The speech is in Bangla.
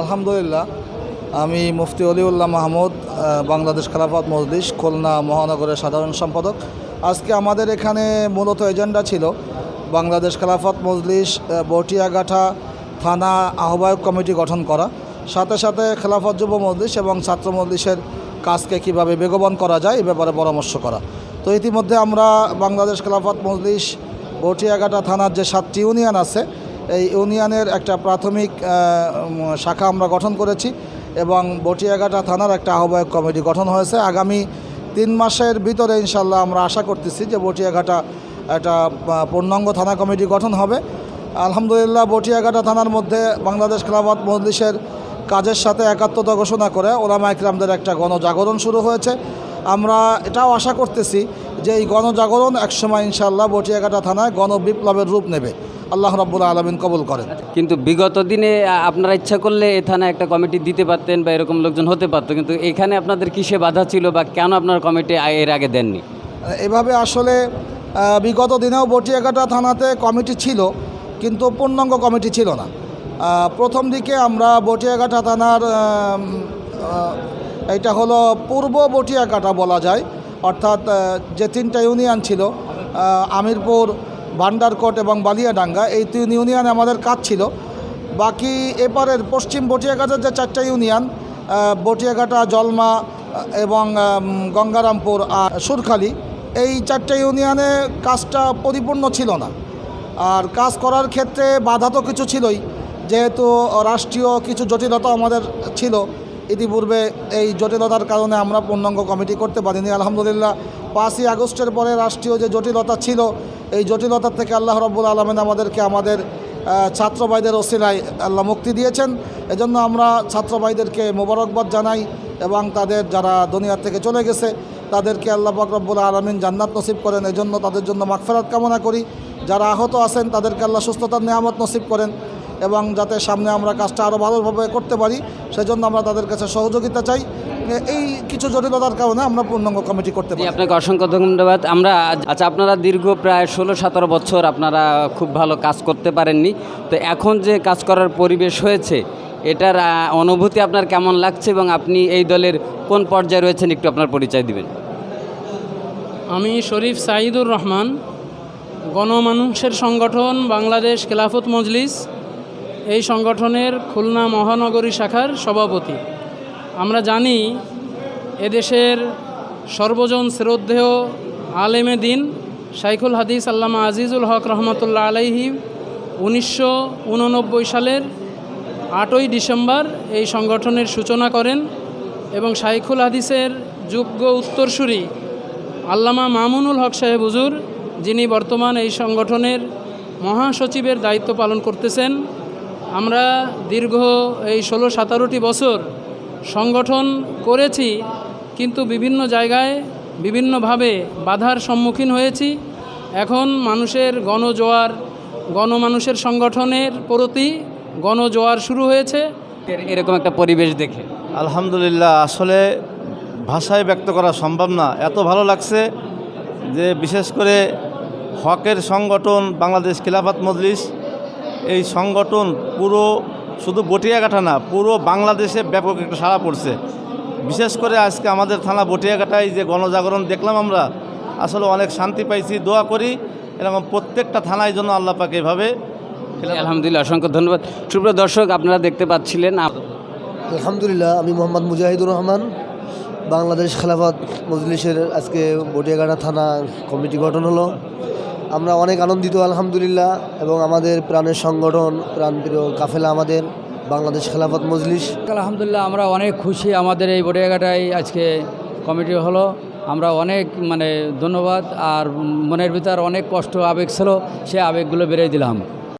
আলহামদুলিল্লাহ, আমি মুফতি অলিউল্লাহ মাহমুদ, বাংলাদেশ খেলাফত মজলিস খুলনা মহানগরের সাধারণ সম্পাদক। আজকে আমাদের এখানে মূলত এজেন্ডা ছিল বাংলাদেশ খেলাফত মজলিস বটিয়াঘাটা থানা আহ্বায়ক কমিটি গঠন করা, সাথে সাথে খেলাফত যুব মজলিস এবং ছাত্র মজলিসের কাজকে কীভাবে বেগবান করা যায় এ ব্যাপারে পরামর্শ করা। তো ইতিমধ্যে আমরা বাংলাদেশ খেলাফত মজলিস বটিয়াঘাটা থানার যে 7টি ইউনিয়ন আছে, এই ইউনিয়নের একটা প্রাথমিক শাখা আমরা গঠন করেছি এবং বটিয়াঘাটা থানার একটা আহ্বায়ক কমিটি গঠন হয়েছে। আগামী 3 মাসের ভিতরে ইনশাল্লাহ আমরা আশা করতেছি যে বটিয়াঘাটা একটা পূর্ণাঙ্গ থানা কমিটি গঠন হবে। আলহামদুলিল্লাহ, বটিয়াঘাটা থানার মধ্যে বাংলাদেশ খেলাফত মজলিসের কাজের সাথে একাত্মতা ঘোষণা করে ওলামা ইকরামদের একটা গণজাগরণ শুরু হয়েছে। আমরা এটাও আশা করতেছি যে এই গণজাগরণ একসময় ইনশাল্লাহ বটিয়াঘাটা থানায় গণবিপ্লবের রূপ নেবে। আল্লাহ রাব্বুল আলামিন কবুল করেন। কিন্তু বিগত দিনে আপনারা ইচ্ছা করলে এ থানায় একটা কমিটি দিতে পারতেন বা এরকম লোকজন হতে পারতো, কিন্তু এখানে আপনাদের কিসে বাধা ছিল বা কেন আপনার কমিটি এর আগে দেননি? এভাবে আসলে বিগত দিনেও বটিয়াঘাটা থানাতে কমিটি ছিল, কিন্তু পূর্ণাঙ্গ কমিটি ছিল না। প্রথম দিকে আমরা বটিয়াঘাটা থানার এটা হলো পূর্ব বটিয়াঘাটা বলা যায়, অর্থাৎ যে 3টা ইউনিয়ন ছিল আমিরপুর, ভান্ডারকোট এবং বালিয়াডাঙ্গা, এই 3 ইউনিয়নে আমাদের কাজ ছিল। বাকি এপারের পশ্চিম বটিয়াঘাটার যে 4টা ইউনিয়ন বটিয়াঘাটা, জলমা এবং গঙ্গারামপুর আর সুরখালী, এই 4টা ইউনিয়নে কাজটা পরিপূর্ণ ছিল না। আর কাজ করার ক্ষেত্রে বাধা তো কিছু ছিলই, যেহেতু রাষ্ট্রীয় কিছু জটিলতা আমাদের ছিল ইতিপূর্বে। এই জটিলতার কারণে আমরা পূর্ণাঙ্গ কমিটি করতে পারিনি। আলহামদুলিল্লাহ, 5ই আগস্টের পরে রাষ্ট্রীয় যে জটিলতা ছিল, এই জটিলতার থেকে আল্লাহ রাব্বুল আলামিন আমাদেরকে আমাদের ছাত্র ভাইদের ওসিলায় আল্লাহ মুক্তি দিয়েছেন। এজন্য আমরা ছাত্র ভাইদেরকে মোবারকবাদ জানাই এবং তাদের যারা দুনিয়া থেকে চলে গেছে তাদেরকে আল্লাহ পাক রব্বুল আলামিন জান্নাত নসিব করেন, এজন্য তাদের জন্য মাগফিরাত কামনা করি। যারা আহত আছেন তাদেরকে আল্লাহ সুস্থতার নিয়ামত নসিব করেন এবং যাতে সামনে আমরা কাজটা আরও ভালোভাবে করতে পারি সেজন্য আমরা তাদের কাছে সহযোগিতা চাই। এই কিছু জটিলতার কারণে আমরা পূর্ণাঙ্গ কমিটি করতে পারি। আপনাকে অসংখ্য ধন্যবাদ। আপনারা দীর্ঘ প্রায় 16-17 বছর আপনারা খুব ভালো কাজ করতে পারেননি, তো এখন যে কাজ করার পরিবেশ হয়েছে এটার অনুভূতি আপনার কেমন লাগছে এবং আপনি এই দলের কোন পর্যায়ে রয়েছেন একটু আপনার পরিচয় দিবেন? আমি শরীফ সাইদুর রহমান, গণমানুষের সংগঠন বাংলাদেশ খেলাফত মজলিস, এই সংগঠনের খুলনা মহানগরী শাখার সভাপতি। আমরা জানি এদেশের সর্বজন শ্রদ্ধেয় আলেমে দিন শাইখুল হাদিস আল্লামা আজিজুল হক রহমতুল্লাহ আলাইহি 1989 সালের 8ই ডিসেম্বর এই সংগঠনের সূচনা করেন এবং শাইখুল হাদিসের যোগ্য উত্তরসূরি আল্লামা মামুনুল হক সাহেব হুজুর, যিনি বর্তমান এই সংগঠনের মহাসচিবের দায়িত্ব পালন করতেছেন। আমরা দীর্ঘ এই 16-17টি বছর সংগঠন করেছি, কিন্তু বিভিন্ন জায়গায় বিভিন্নভাবে বাধার সম্মুখীন হয়েছি। এখন মানুষের গণমানুষের সংগঠনের প্রতি গণজোয়ার শুরু হয়েছে। এরকম একটা পরিবেশ দেখে আলহামদুলিল্লাহ, আসলে ভাষায় ব্যক্ত করা সম্ভব না, এত ভালো লাগছে যে বিশেষ করে হকের সংগঠন বাংলাদেশ খেলাফত মজলিস, এই সংগঠন পুরো শুধু বটিয়াঘাটা না, পুরো বাংলাদেশে ব্যাপক একটা সাড়া পড়ছে। বিশেষ করে আজকে আমাদের থানা বটিয়াঘাটায় যে গণজাগরণ দেখলাম আমরা, আসলে অনেক শান্তি পাইছি। দোয়া করি এরকম প্রত্যেকটা থানায় জন্য আল্লাহ পাক এভাবে। আলহামদুলিল্লাহ, অসংখ্য ধন্যবাদ। সুপ্রিয় দর্শক, আপনারা দেখতে পাচ্ছিলেন। আলহামদুলিল্লাহ, আমি মোহাম্মদ মুজাহিদুর রহমান, বাংলাদেশ খেলাফত মজলিসের আজকে বটিয়াঘাটা থানা কমিটি গঠন হলো। আমরা অনেক আনন্দিত আলহামদুলিল্লাহ, এবং আমাদের প্রাণের সংগঠন, প্রাণপ্রিয় কাফেলা আমাদের বাংলাদেশ খেলাফত মজলিস। আলহামদুলিল্লাহ, আমরা অনেক খুশি আমাদের এই বটিয়াঘাটায় আজকে কমিটি হলো। আমরা অনেক ধন্যবাদ, আর মনের ভিতর অনেক কষ্ট আবেগ ছিল, সে আবেগগুলো বেরিয়ে দিলাম।